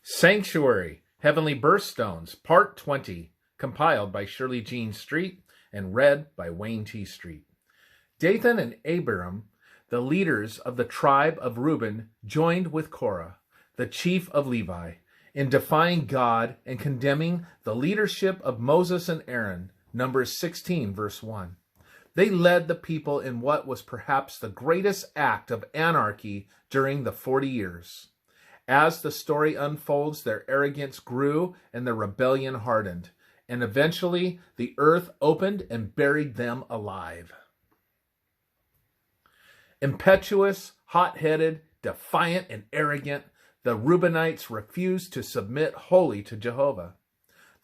Sanctuary, Heavenly Birthstones, Part 20, compiled by Shirley Jean Street and read by Wayne T. Street. Dathan and Abiram, the leaders of the tribe of Reuben, joined with Korah, the chief of Levi, in defying God and condemning the leadership of Moses and Aaron, Numbers 16, verse 1. They led the people in what was perhaps the greatest act of anarchy during the 40 years. As the story unfolds, their arrogance grew and their rebellion hardened, and eventually the earth opened and buried them alive. Impetuous, hot-headed, defiant, and arrogant, the Reubenites refused to submit wholly to Jehovah.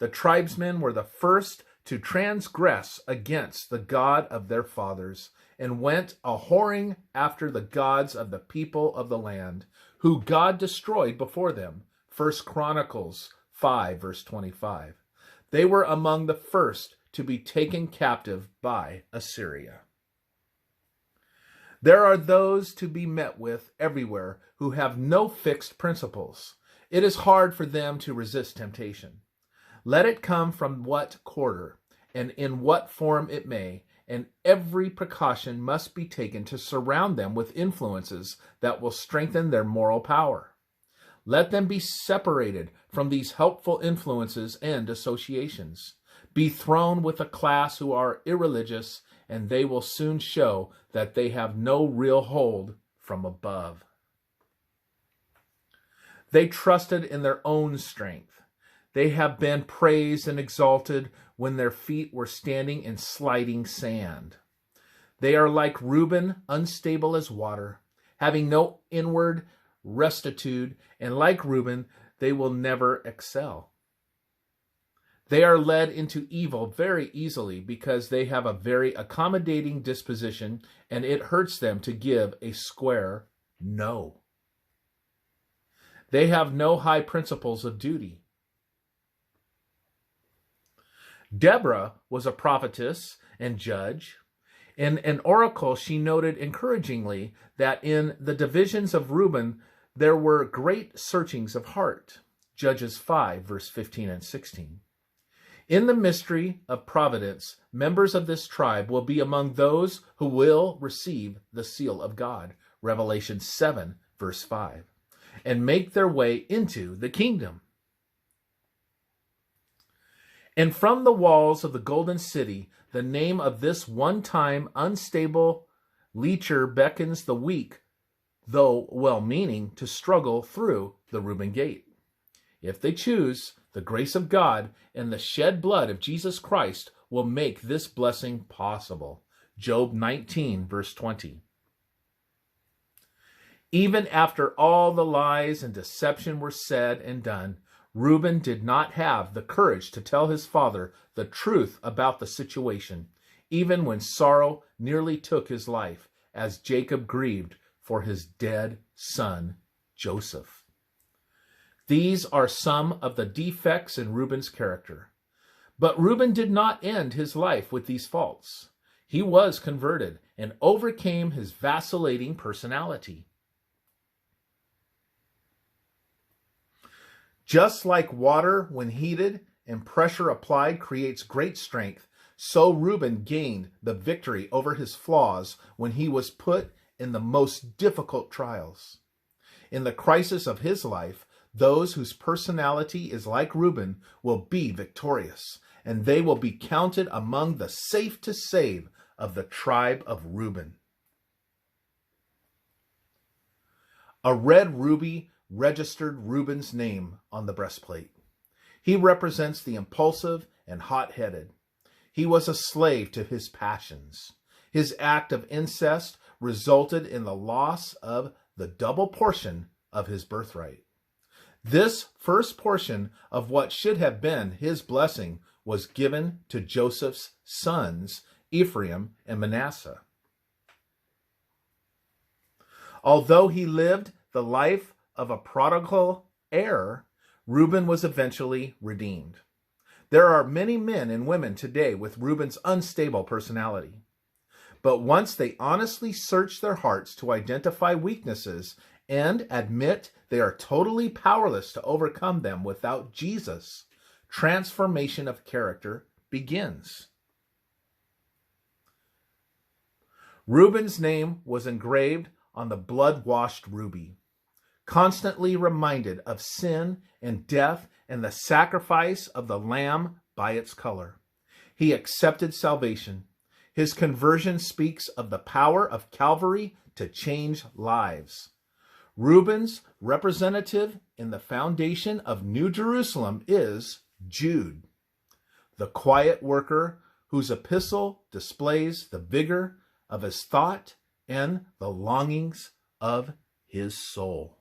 The tribesmen were the first to transgress against the God of their fathers and went a-whoring after the gods of the people of the land, who God destroyed before them. 1 Chronicles 5, verse 25. They were among the first to be taken captive by Assyria. There are those to be met with everywhere who have no fixed principles. It is hard for them to resist temptation. Let it come from what quarter and in what form it may, and every precaution must be taken to surround them with influences that will strengthen their moral power. Let them be separated from these helpful influences and associations. Be thrown with a class who are irreligious, and they will soon show that they have no real hold from above. They trusted in their own strength. They have been praised and exalted when their feet were standing in sliding sand. They are like Reuben, unstable as water, having no inward rectitude, and like Reuben, they will never excel. They are led into evil very easily because they have a very accommodating disposition, and it hurts them to give a square no. They have no high principles of duty. Deborah was a prophetess and judge. In an oracle, she noted encouragingly that in the divisions of Reuben, there were great searchings of heart. Judges 5, verse 15 and 16. In the mystery of providence, members of this tribe will be among those who will receive the seal of God. Revelation 7, verse 5. And make their way into the kingdom. And from the walls of the golden city, the name of this one-time unstable leacher beckons the weak, though well-meaning, to struggle through the Reuben gate. If they choose, the grace of God and the shed blood of Jesus Christ will make this blessing possible. Job 19, verse 20. Even after all the lies and deception were said and done, Reuben did not have the courage to tell his father the truth about the situation, even when sorrow nearly took his life, as Jacob grieved for his dead son, Joseph. These are some of the defects in Reuben's character. But Reuben did not end his life with these faults. He was converted and overcame his vacillating personality. Just like water, when heated and pressure applied, creates great strength, so Reuben gained the victory over his flaws when he was put in the most difficult trials. In the crisis of his life, those whose personality is like Reuben will be victorious, and they will be counted among the safe to save of the tribe of Reuben. A red ruby registered Reuben's name on the breastplate. He represents the impulsive and hot-headed. He was a slave to his passions. His act of incest resulted in the loss of the double portion of his birthright. This first portion of what should have been his blessing was given to Joseph's sons, Ephraim and Manasseh. Although he lived the life of a prodigal heir, Reuben was eventually redeemed. There are many men and women today with Reuben's unstable personality. But once they honestly search their hearts to identify weaknesses and admit they are totally powerless to overcome them without Jesus, transformation of character begins. Reuben's name was engraved on the blood-washed ruby. Constantly reminded of sin and death and the sacrifice of the lamb by its color, he accepted salvation. His conversion speaks of the power of Calvary to change lives. Reuben's representative in the foundation of New Jerusalem is Jude, the quiet worker whose epistle displays the vigor of his thought and the longings of his soul.